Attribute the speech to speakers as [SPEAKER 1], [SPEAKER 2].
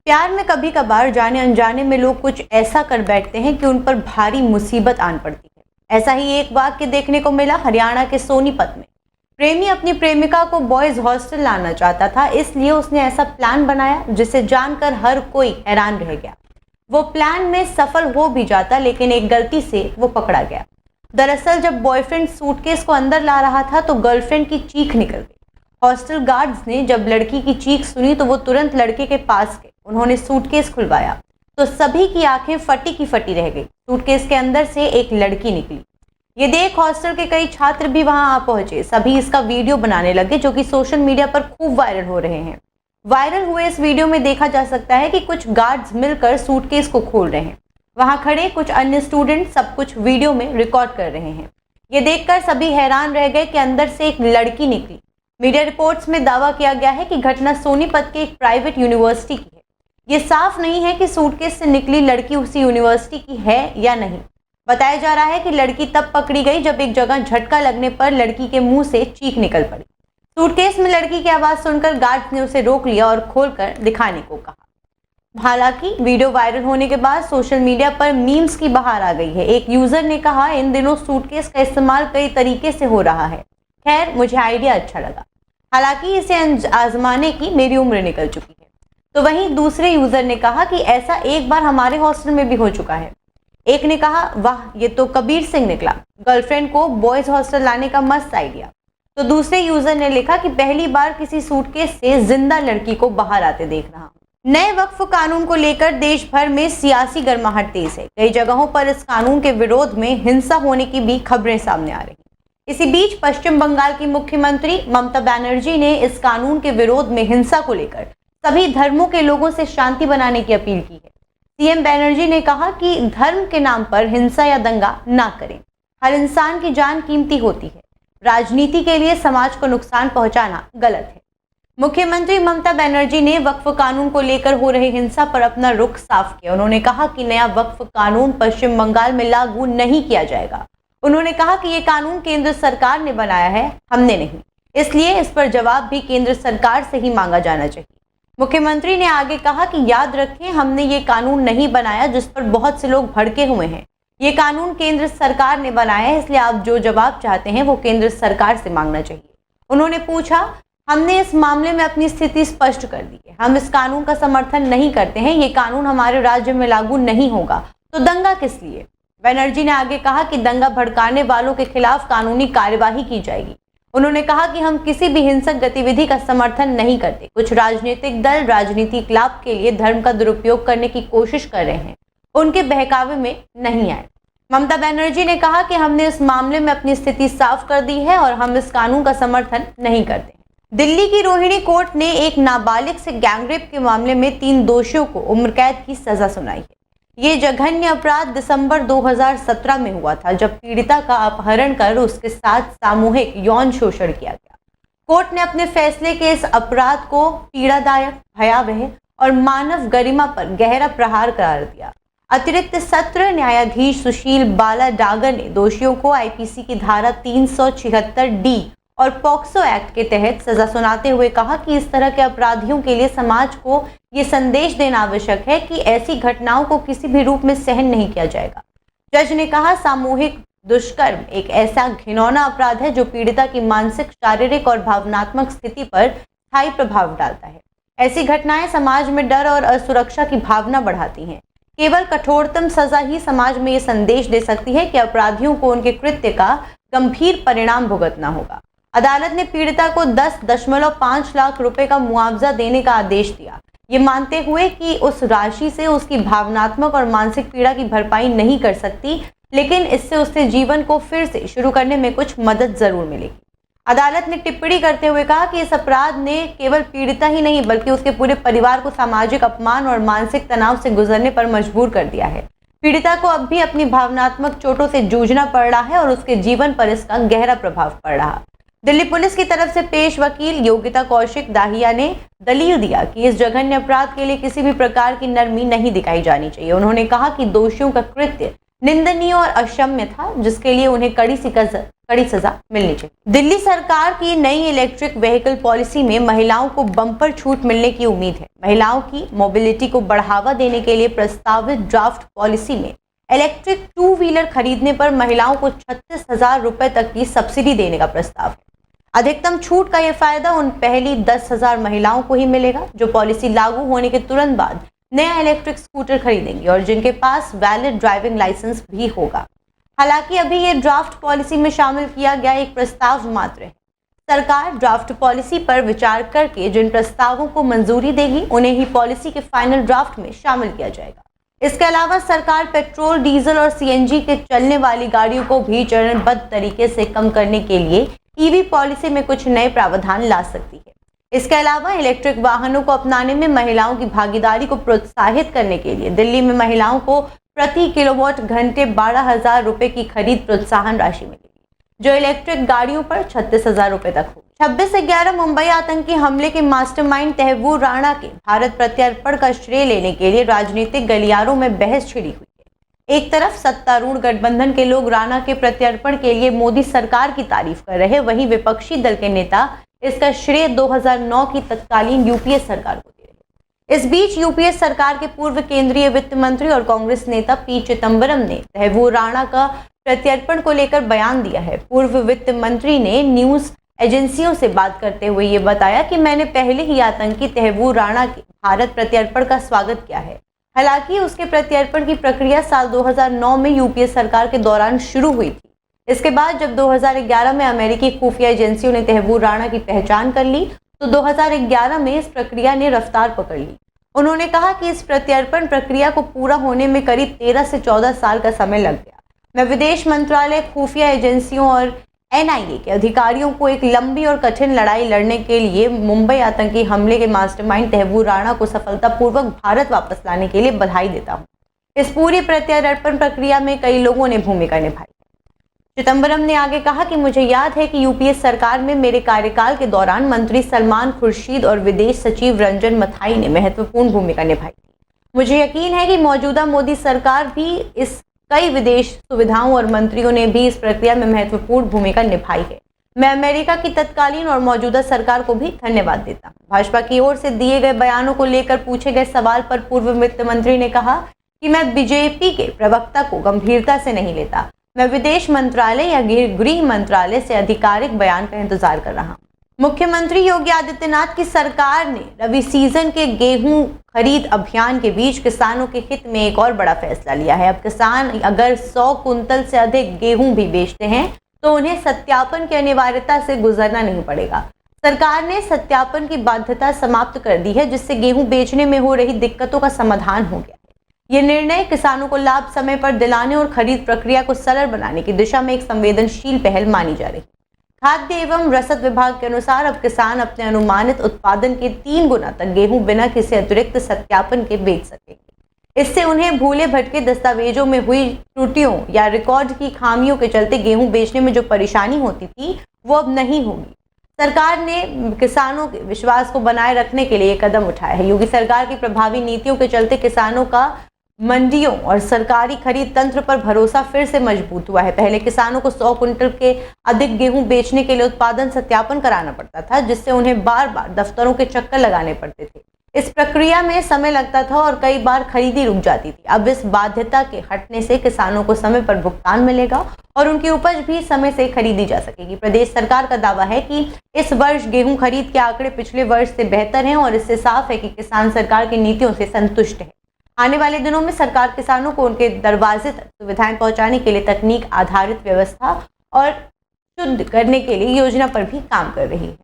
[SPEAKER 1] प्यार में कभी कभार जाने अनजाने में लोग कुछ ऐसा कर बैठते हैं कि उन पर भारी मुसीबत आन पड़ती है। ऐसा ही एक वाक्य देखने को मिला हरियाणा के सोनीपत में। प्रेमी अपनी प्रेमिका को बॉयज हॉस्टल लाना चाहता था, इसलिए उसने ऐसा प्लान बनाया जिसे जानकर हर कोई हैरान रह गया। वो प्लान में सफल हो भी जाता, लेकिन एक गलती से वो पकड़ा गया। दरअसल जब बॉयफ्रेंड सूटकेस को अंदर ला रहा था तो गर्लफ्रेंड की चीख निकल गई। हॉस्टल गार्ड्स ने जब लड़की की चीख सुनी तो वो तुरंत लड़के के पास गए। उन्होंने सूटकेस खुलवाया तो सभी की आंखें फटी की फटी रह गई। सूटकेस के अंदर से एक लड़की निकली। ये देख हॉस्टल के कई छात्र भी वहां आ पहुंचे। सभी इसका वीडियो बनाने लगे, जो कि सोशल मीडिया पर खूब वायरल हो रहे हैं। वायरल हुए इस वीडियो में देखा जा सकता है कि कुछ गार्ड्स मिलकर सूटकेस को खोल रहे हैं। वहां खड़े कुछ अन्य स्टूडेंट सब कुछ वीडियो में रिकॉर्ड कर रहे हैं। ये देखकर सभी हैरान रह गए कि अंदर से एक लड़की निकली। मीडिया रिपोर्ट्स में दावा किया गया है कि घटना सोनीपत के एक प्राइवेट यूनिवर्सिटी की है। ये साफ नहीं है कि सूटकेस से निकली लड़की उसी यूनिवर्सिटी की है या नहीं। बताया जा रहा है कि लड़की तब पकड़ी गई जब एक जगह झटका लगने पर लड़की के मुंह से चीख निकल पड़ी। सूटकेस में लड़की की आवाज सुनकर गार्ड्स ने उसे रोक लिया और खोलकर दिखाने को कहा। हालांकि वीडियो वायरल होने के बाद सोशल मीडिया पर मीम्स की बहार आ गई है। एक यूजर ने कहा, इन दिनों सूटकेस का इस्तेमाल कई तरीके से हो रहा है। खैर, मुझे आइडिया अच्छा लगा, हालांकि इसे आजमाने की मेरी उम्र निकल चुकी है। तो वहीं दूसरे यूजर ने कहा कि ऐसा एक बार हमारे हॉस्टल में भी हो चुका है। एक ने कहा, वाह, ये तो कबीर सिंह निकला, गर्लफ्रेंड को बॉयज हॉस्टल लाने का मस्त आइडिया। तो दूसरे यूजर ने लिखा कि पहली बार किसी सूटकेस से जिंदा लड़की को बाहर आते देख रहा हूं। नए वक्फ कानून को लेकर देश भर में सियासी गर्माहट तेज है। कई जगहों पर इस कानून के विरोध में हिंसा होने की भी खबरें सामने आ रही हैं। इसी बीच पश्चिम बंगाल की मुख्यमंत्री ममता बनर्जी ने इस कानून के विरोध में हिंसा को लेकर सभी धर्मों के लोगों से शांति बनाने की अपील की है। सीएम बनर्जी ने कहा कि धर्म के नाम पर हिंसा या दंगा ना करें। हर इंसान की जान कीमती होती है। राजनीति के लिए समाज को नुकसान पहुंचाना गलत है। मुख्यमंत्री ममता बनर्जी ने वक्फ कानून को लेकर हो रही हिंसा पर अपना रुख साफ किया। उन्होंने कहा कि नया वक्फ कानून पश्चिम बंगाल में लागू नहीं किया जाएगा। उन्होंने कहा कि ये कानून केंद्र सरकार ने बनाया है, हमने नहीं, इसलिए इस पर जवाब भी केंद्र सरकार से ही मांगा जाना चाहिए। मुख्यमंत्री ने आगे कहा कि याद रखें, हमने ये कानून नहीं बनाया जिस पर बहुत से लोग भड़के हुए हैं। ये कानून केंद्र सरकार ने बनाया है, इसलिए आप जो जवाब चाहते हैं वो केंद्र सरकार से मांगना चाहिए। उन्होंने पूछा, हमने इस मामले में अपनी स्थिति स्पष्ट कर दी है। हम इस कानून का समर्थन नहीं करते हैं। ये कानून हमारे राज्य में लागू नहीं होगा, तो दंगा किस लिए? बनर्जी ने आगे कहा कि दंगा भड़काने वालों के खिलाफ कानूनी कार्यवाही की जाएगी। उन्होंने कहा कि हम किसी भी हिंसक गतिविधि का समर्थन नहीं करते। कुछ राजनीतिक दल राजनीतिक लाभ के लिए धर्म का दुरुपयोग करने की कोशिश कर रहे हैं, उनके बहकावे में नहीं आए। ममता बनर्जी ने कहा कि हमने इस मामले में अपनी स्थिति साफ कर दी है और हम इस कानून का समर्थन नहीं करते। दिल्ली की रोहिणी कोर्ट ने एक नाबालिग से गैंगरेप के मामले में 3 दोषियों को उम्र कैद की सजा सुनाई है। ये जघन्य अपराध दिसंबर 2017 में हुआ था, जब पीड़िता का अपहरण कर उसके साथ सामूहिक यौन शोषण किया गया। कोर्ट ने अपने फैसले के इस अपराध को पीड़ादायक, भयावह और मानव गरिमा पर गहरा प्रहार करार दिया। अतिरिक्त सत्र न्यायाधीश सुशील बाला डागर ने दोषियों को आईपीसी की धारा 376D और पॉक्सो एक्ट के तहत सजा सुनाते हुए कहा कि इस तरह के अपराधियों के लिए समाज को ये संदेश देना आवश्यक है कि ऐसी घटनाओं को किसी भी रूप में सहन नहीं किया जाएगा। जज ने कहा, सामूहिक दुष्कर्म एक ऐसा घिनौना अपराध है जो पीड़िता की मानसिक, शारीरिक और भावनात्मक स्थिति पर स्थायी प्रभाव डालता है। ऐसी घटनाएं समाज में डर और असुरक्षा की भावना बढ़ाती हैं। केवल कठोरतम सजा ही समाज में ये संदेश दे सकती है कि अपराधियों को उनके कृत्य का गंभीर परिणाम भुगतना होगा। अदालत ने पीड़िता को 10.5 लाख रुपए का मुआवजा देने का आदेश दिया, ये मानते हुए कि उस राशि से उसकी भावनात्मक और मानसिक पीड़ा की भरपाई नहीं कर सकती, लेकिन इससे उसके जीवन को फिर से शुरू करने में कुछ मदद जरूर मिलेगी। अदालत ने टिप्पणी करते हुए कहा कि इस अपराध ने केवल पीड़िता ही नहीं बल्कि उसके पूरे परिवार को सामाजिक अपमान और मानसिक तनाव से गुजरने पर मजबूर कर दिया है। पीड़िता को अब भी अपनी भावनात्मक चोटों से जूझना पड़ रहा है और उसके जीवन पर इसका गहरा प्रभाव पड़ रहा। दिल्ली पुलिस की तरफ से पेश वकील योगिता कौशिक दाहिया ने दलील दिया कि इस जघन्य अपराध के लिए किसी भी प्रकार की नरमी नहीं दिखाई जानी चाहिए। उन्होंने कहा कि दोषियों का कृत्य निंदनीय और अक्षम्य था, जिसके लिए उन्हें कड़ी कड़ी सजा मिलनी चाहिए। दिल्ली सरकार की नई इलेक्ट्रिक व्हीकल पॉलिसी में महिलाओं को बम्पर छूट मिलने की उम्मीद है। महिलाओं की मोबिलिटी को बढ़ावा देने के लिए प्रस्तावित ड्राफ्ट पॉलिसी में इलेक्ट्रिक 2 व्हीलर खरीदने पर महिलाओं को 36,000 रुपए तक की सब्सिडी देने का प्रस्ताव है। अधिकतम छूट का यह फायदा उन पहली 10,000 महिलाओं को ही मिलेगा जो पॉलिसी लागू होने के तुरंत बाद नया इलेक्ट्रिक स्कूटर खरीदेंगी और जिनके पास वैलिड ड्राइविंग लाइसेंस भी होगा। हालांकि अभी ये ड्राफ्ट पॉलिसी में शामिल किया गया एक प्रस्ताव मात्र है। सरकार ड्राफ्ट पॉलिसी पर विचार करके जिन प्रस्तावों को मंजूरी देगी उन्हें ही पॉलिसी के फाइनल ड्राफ्ट में शामिल किया जाएगा। इसके अलावा सरकार पेट्रोल, डीजल और सीएनजी के चलने वाली गाड़ियों को भी चरणबद्ध तरीके से कम करने के लिए ईवी पॉलिसी में कुछ नए प्रावधान ला सकती है। इसके अलावा इलेक्ट्रिक वाहनों को अपनाने में महिलाओं की भागीदारी को प्रोत्साहित करने के लिए दिल्ली में महिलाओं को प्रति किलोवाट घंटे 12,000 रुपए की खरीद प्रोत्साहन राशि मिलेगी, जो इलेक्ट्रिक गाड़ियों पर 36,000 रुपए तक हो। 26/11 मुंबई आतंकी हमले के मास्टरमाइंड तहव्वूर राणा के भारत प्रत्यर्पण का श्रेय लेने के लिए राजनीतिक गलियारों में बहस छिड़ी हुई है। एक तरफ सत्तारूढ़ गठबंधन के लोग राणा के प्रत्यर्पण के लिए मोदी सरकार की तारीफ कर रहे, वहीं विपक्षी दल के नेता इसका श्रेय 2009 की तत्कालीन यूपीए सरकार को दे रहे। इस बीच यूपीए सरकार के पूर्व केंद्रीय वित्त मंत्री और कांग्रेस नेता पी चिदंबरम ने तहव्वूर राणा का प्रत्यर्पण को लेकर बयान दिया है। पूर्व वित्त मंत्री ने न्यूज एजेंसियों से बात करते हुए ये बताया कि मैंने पहले ही आतंकी तहव्वूर राणा के भारत प्रत्यर्पण का स्वागत किया है। हालांकि उसके प्रत्यर्पण की प्रक्रिया साल 2009 में यूपीए सरकार के दौरान शुरू हुई थी। इसके बाद जब 2011 में अमेरिकी खुफिया एजेंसियों ने तहव्वूर राणा की पहचान कर ली तो 2011 में इस प्रक्रिया ने रफ्तार पकड़ ली। उन्होंने कहा कि इस प्रत्यर्पण प्रक्रिया को पूरा होने में करीब 13 से 14 साल का समय लग गया। मैं विदेश मंत्रालय, खुफिया एजेंसियों और एनआईए के अधिकारियों को एक लंबी और कठिन लड़ाई लड़ने के लिए मुंबई आतंकी हमले के मास्टरमाइंड तहव्वूर राणा को सफलतापूर्वक भारत वापस लाने के लिए बधाई देता हूँ। इस पूरी प्रत्यर्पण प्रक्रिया में कई लोगों ने भूमिका निभाई। चिदंबरम ने आगे कहा कि मुझे याद है कि यूपीए सरकार में मेरे कार्यकाल के दौरान मंत्री सलमान खुर्शीद और विदेश सचिव रंजन मथाई ने महत्वपूर्ण भूमिका निभाई थी। मुझे यकीन है कि मौजूदा मोदी सरकार भी इस कई विदेश सुविधाओं और मंत्रियों ने भी इस प्रक्रिया में महत्वपूर्ण भूमिका निभाई है। मैं अमेरिका की तत्कालीन और मौजूदा सरकार को भी धन्यवाद देता हूँ। भाजपा की ओर से दिए गए बयानों को लेकर पूछे गए सवाल पर पूर्व वित्त मंत्री ने कहा कि मैं बीजेपी के प्रवक्ता को गंभीरता से नहीं लेता। मैं विदेश मंत्रालय या गृह मंत्रालय से आधिकारिक बयान का इंतजार कर रहा हूँ। मुख्यमंत्री योगी आदित्यनाथ की सरकार ने रबी सीजन के गेहूं खरीद अभियान के बीच किसानों के हित में एक और बड़ा फैसला लिया है। अब किसान अगर 100 कुंतल से अधिक गेहूं भी बेचते हैं तो उन्हें सत्यापन की अनिवार्यता से गुजरना नहीं पड़ेगा। सरकार ने सत्यापन की बाध्यता समाप्त कर दी है, जिससे गेहूं बेचने में हो रही दिक्कतों का समाधान हो गया है। ये निर्णय किसानों को लाभ समय पर दिलाने और खरीद प्रक्रिया को सरल बनाने की दिशा में एक संवेदनशील पहल मानी जा रही है। खाद्य एवं रसद विभाग के अनुसार अब किसान अपने अनुमानित उत्पादन के 3 गुना तक गेहूं बिना किसी अतिरिक्त सत्यापन के बेच सकेंगे। इससे उन्हें भूले भटके दस्तावेजों में हुई त्रुटियों या रिकॉर्ड की खामियों के चलते गेहूं बेचने में जो परेशानी होती थी वो अब नहीं होगी। सरकार ने किसानों के विश्वास को बनाए रखने के लिए कदम उठाया है। योगी सरकार की प्रभावी नीतियों के चलते किसानों का मंडियों और सरकारी खरीद तंत्र पर भरोसा फिर से मजबूत हुआ है। पहले किसानों को 100 कुंटल के अधिक गेहूं बेचने के लिए उत्पादन सत्यापन कराना पड़ता था, जिससे उन्हें बार बार दफ्तरों के चक्कर लगाने पड़ते थे। इस प्रक्रिया में समय लगता था और कई बार खरीदी रुक जाती थी। अब इस बाध्यता के हटने से किसानों को समय पर भुगतान मिलेगा और उनकी उपज भी समय से खरीदी जा सकेगी। प्रदेश सरकार का दावा है कि इस वर्ष गेहूं खरीद के आंकड़े पिछले वर्ष से बेहतर हैं और इससे साफ है कि किसान सरकार की नीतियों से संतुष्ट है। आने वाले दिनों में सरकार किसानों को उनके दरवाजे तक सुविधाएं पहुंचाने के लिए तकनीक आधारित व्यवस्था और शुद्ध करने के लिए योजना पर भी काम कर रही है।